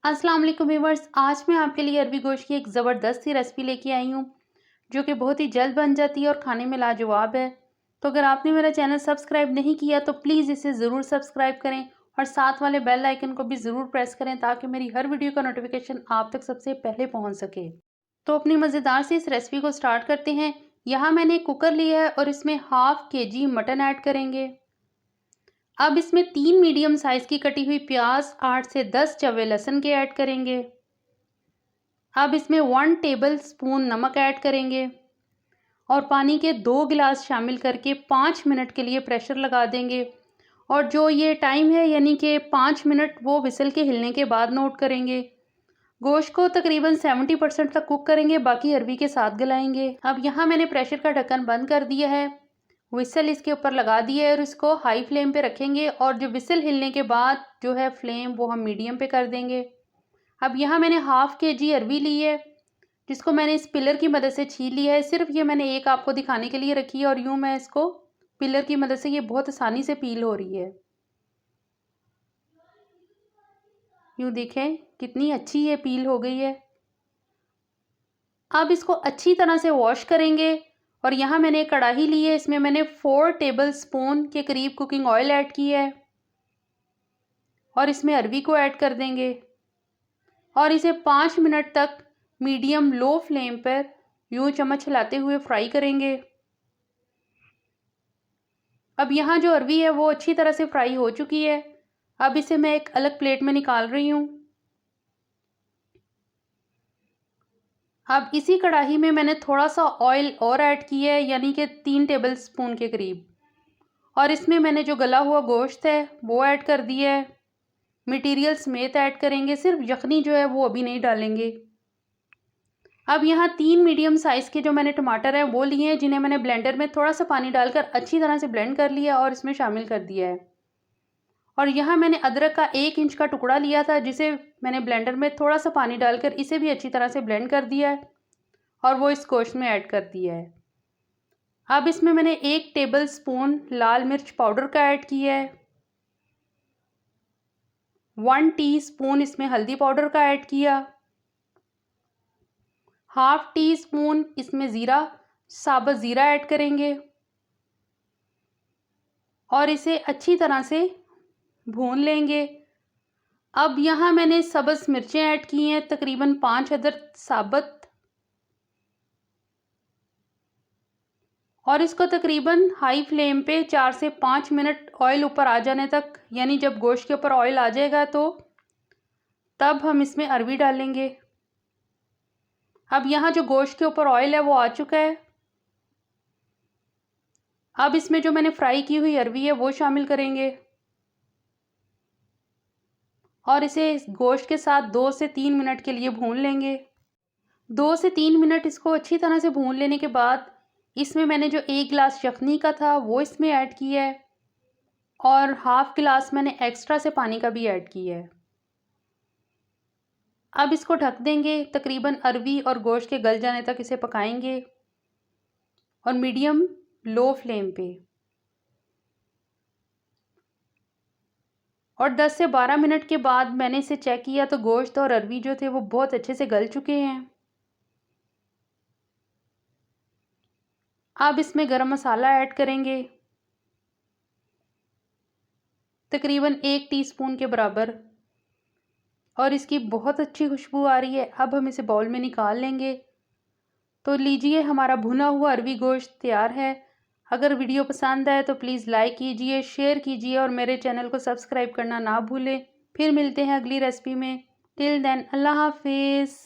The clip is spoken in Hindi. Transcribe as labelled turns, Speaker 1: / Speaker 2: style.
Speaker 1: अस्सलाम वालेकुम व्यूअर्स। आज मैं आपके लिए अरबी गोश्त की एक ज़बरदस्त सी रेसिपी लेके आई हूँ जो कि बहुत ही जल्द बन जाती है और खाने में लाजवाब है। तो अगर आपने मेरा चैनल सब्सक्राइब नहीं किया तो प्लीज़ इसे ज़रूर सब्सक्राइब करें और साथ वाले बेल आइकन को भी ज़रूर प्रेस करें ताकि मेरी हर वीडियो का नोटिफिकेशन आप तक सबसे पहले पहुँच सके। तो अपनी मज़ेदार से इस रेसिपी को स्टार्ट करते हैं। यहाँ मैंने कुकर लिया है और इसमें हाफ kg मटन ऐड करेंगे। अब इसमें 3 मीडियम साइज की कटी हुई प्याज, 8 से 10 चवे लहसुन के ऐड करेंगे। अब इसमें 1 टेबल स्पून नमक ऐड करेंगे और पानी के 2 गिलास शामिल करके 5 मिनट के लिए प्रेशर लगा देंगे। और जो ये टाइम है यानी कि 5 मिनट वो विसल के हिलने के बाद नोट करेंगे। गोश्त को तकरीबन 70% तक कुक करेंगे, बाकी अरबी के साथ गलाएंगे। अब यहाँ मैंने प्रेशर का ढक्कन बंद कर दिया है, विसल इसके ऊपर लगा दिया है और इसको हाई फ्लेम पे रखेंगे और जो विसल हिलने के बाद जो है फ्लेम वो हम मीडियम पे कर देंगे। अब यहाँ मैंने हाफ kg अरबी ली है जिसको मैंने इस पिलर की मदद से छील लिया है। सिर्फ ये मैंने एक आपको दिखाने के लिए रखी है और यूँ मैं इसको पिलर की मदद से ये बहुत आसानी से पील हो रही है। यूँ देखें कितनी अच्छी ये पील हो गई है। अब इसको अच्छी तरह से वॉश करेंगे और यहाँ मैंने एक कढ़ाई ली है, इसमें मैंने 4 टेबल स्पून के करीब कुकिंग ऑयल ऐड किया है और इसमें अरबी को ऐड कर देंगे और इसे 5 मिनट तक मीडियम लो फ्लेम पर यूं चम्मच हिलाते हुए फ्राई करेंगे। अब यहाँ जो अरबी है वो अच्छी तरह से फ्राई हो चुकी है। अब इसे मैं एक अलग प्लेट में निकाल रही हूँ। अब इसी कढ़ाई में मैंने थोड़ा सा ऑयल और ऐड किया है यानी कि 3 टेबल स्पून के करीब और इसमें मैंने जो गला हुआ गोश्त है वो ऐड कर दिया है। मटेरियल समेत ऐड करेंगे, सिर्फ यखनी जो है वो अभी नहीं डालेंगे। अब यहाँ 3 मीडियम साइज़ के जो मैंने टमाटर हैं वो लिए हैं जिन्हें मैंने ब्लेंडर में थोड़ा सा पानी डालकर अच्छी तरह से ब्लेंड कर लिया और इसमें शामिल कर दिया है। और यहाँ मैंने अदरक का 1 इंच का टुकड़ा लिया था जिसे मैंने ब्लेंडर में थोड़ा सा पानी डालकर इसे भी अच्छी तरह से ब्लेंड कर दिया है और वो इस गोश्त में ऐड कर दिया है। अब इसमें मैंने 1 टेबल स्पून लाल मिर्च पाउडर का ऐड किया है, 1 टीस्पून इसमें हल्दी पाउडर का ऐड किया, हाफ टी स्पून इसमें ज़ीरा, साबुत ज़ीरा ऐड करेंगे और इसे अच्छी तरह से भून लेंगे। अब यहाँ मैंने सब्ज़ मिर्चें ऐड की हैं, तकरीबन 5 अदद साबुत, और इसको तकरीबन हाई फ्लेम पे 4 से 5 मिनट ऑयल ऊपर आ जाने तक, यानी जब गोश्त के ऊपर ऑयल आ जाएगा तो तब हम इसमें अरबी डालेंगे। अब यहाँ जो गोश्त के ऊपर ऑयल है वो आ चुका है। अब इसमें जो मैंने फ्राई की हुई अरबी है वो शामिल करेंगे और इसे इस गोश्त के साथ 2 से 3 मिनट के लिए भून लेंगे। 2 से 3 मिनट इसको अच्छी तरह से भून लेने के बाद इसमें मैंने जो 1 गिलास यखनी का था वो इसमें ऐड किया है और हाफ गिलास मैंने एक्स्ट्रा से पानी का भी ऐड किया है। अब इसको ढक देंगे, तकरीबन अरबी और गोश्त के गल जाने तक इसे पकाएंगे और मीडियम लो फ्लेम पे। और 10 से 12 मिनट के बाद मैंने इसे चेक किया तो गोश्त और अरबी जो थे वो बहुत अच्छे से गल चुके हैं। अब इसमें गरम मसाला ऐड करेंगे, तकरीबन 1 टीस्पून के बराबर, और इसकी बहुत अच्छी खुशबू आ रही है। अब हम इसे बाउल में निकाल लेंगे। तो लीजिए, हमारा भुना हुआ अरबी गोश्त तैयार है। अगर वीडियो पसंद आए तो प्लीज़ लाइक कीजिए, शेयर कीजिए और मेरे चैनल को सब्सक्राइब करना ना भूलें। फिर मिलते हैं अगली रेसिपी में। टिल देन अल्लाह हाफिज़।